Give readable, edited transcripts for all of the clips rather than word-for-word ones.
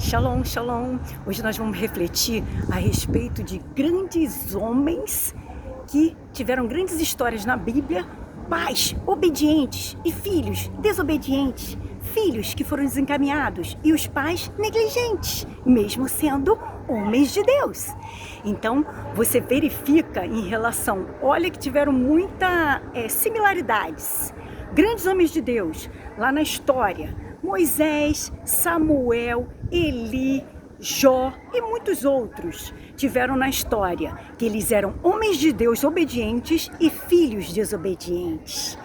Shalom, shalom! Hoje nós vamos refletir a respeito de grandes homens que tiveram grandes histórias na Bíblia, pais obedientes e filhos desobedientes, filhos que foram desencaminhados e os pais negligentes, mesmo sendo homens de Deus. Então, você verifica em relação, olha que tiveram muita similaridades. Grandes homens de Deus, lá na história, Moisés, Samuel, Eli, Jó e muitos outros tiveram na história que eles eram homens de Deus obedientes e filhos desobedientes.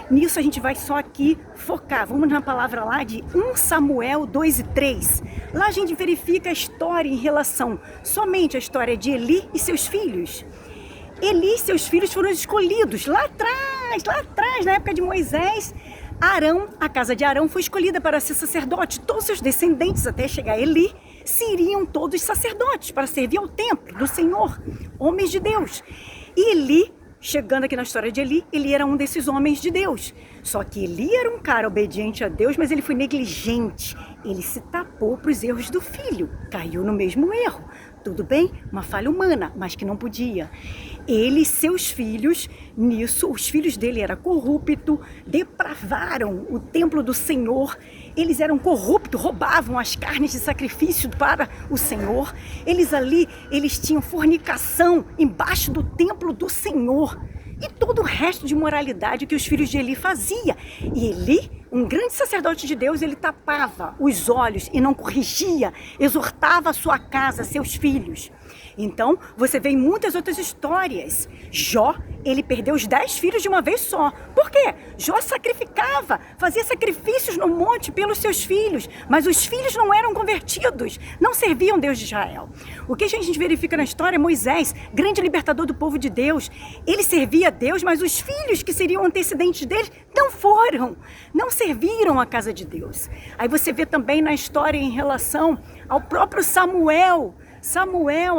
Nisso a gente vai só aqui focar, vamos na palavra lá de 1 Samuel 2 e 3. Lá a gente verifica a história em relação somente à história de Eli e seus filhos. Eli e seus filhos foram escolhidos lá atrás, na época de Moisés. Arão, a casa de Arão foi escolhida para ser sacerdote. Todos os seus descendentes, até chegar a Eli, seriam todos sacerdotes para servir ao templo do Senhor, homens de Deus. E Eli, chegando aqui na história de Eli, ele era um desses homens de Deus. Só que Eli era um cara obediente a Deus, mas ele foi negligente. Ele se tapou para os erros do filho, caiu no mesmo erro. Tudo bem? Uma falha humana, mas que não podia. Ele e seus filhos, nisso, os filhos dele eram corruptos, depravaram o templo do Senhor. Eles eram corruptos, roubavam as carnes de sacrifício para o Senhor. Eles tinham fornicação embaixo do templo do Senhor. E todo o resto de moralidade que os filhos de Eli faziam. E Eli, um grande sacerdote de Deus, ele tapava os olhos e não corrigia, exortava a sua casa, seus filhos. Então, você vê em muitas outras histórias. Jó, ele perdeu os 10 filhos de uma vez só. Por quê? Jó sacrificava, fazia sacrifícios no monte pelos seus filhos, mas os filhos não eram convertidos, não serviam Deus de Israel. O que a gente verifica na história é Moisés, grande libertador do povo de Deus. Ele servia a Deus, mas os filhos que seriam antecedentes dele não foram, não serviram a casa de Deus. Aí você vê também na história em relação ao próprio Samuel,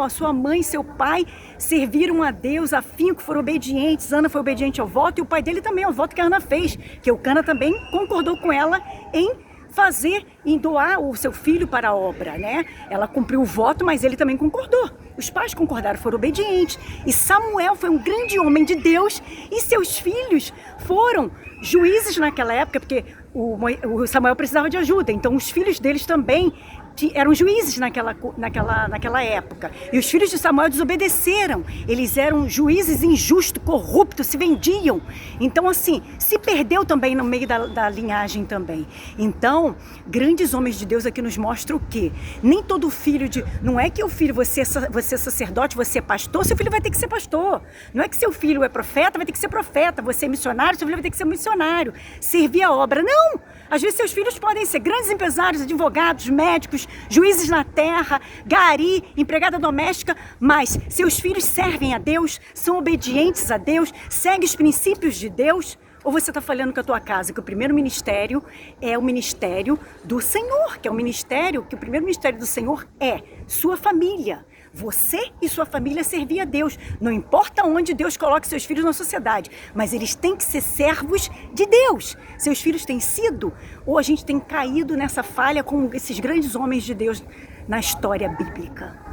a sua mãe e seu pai serviram a Deus, afinco, foram obedientes. Ana foi obediente ao voto e o pai dele também ao voto que a Ana fez, que o Cana também concordou com ela em doar o seu filho para a obra, né? Ela cumpriu o voto, mas ele também concordou. Os pais concordaram, foram obedientes. E Samuel foi um grande homem de Deus e seus filhos foram juízes naquela época, porque o Samuel precisava de ajuda, então os filhos deles também eram juízes naquela época. E os filhos de Samuel desobedeceram. Eles eram juízes injustos, corruptos, se vendiam. Então, assim, se perdeu também no meio da linhagem também. Então, grandes homens de Deus aqui nos mostram o quê? Nem todo filho não é que o filho, você é sacerdote, você é pastor, seu filho vai ter que ser pastor. Não é que seu filho é profeta, vai ter que ser profeta. Você é missionário, seu filho vai ter que ser missionário. Servir a obra. Não! Às vezes seus filhos podem ser grandes empresários, advogados, médicos, juízes na terra, gari, empregada doméstica, mas seus filhos servem a Deus, são obedientes a Deus, seguem os princípios de Deus? Ou você está falando com a tua casa que o primeiro ministério é o ministério do Senhor, que é o ministério, que o primeiro ministério do Senhor é sua família. Você e sua família servir a Deus. Não importa onde Deus coloque seus filhos na sociedade, mas eles têm que ser servos de Deus. Seus filhos têm sido, ou a gente tem caído nessa falha com esses grandes homens de Deus na história bíblica.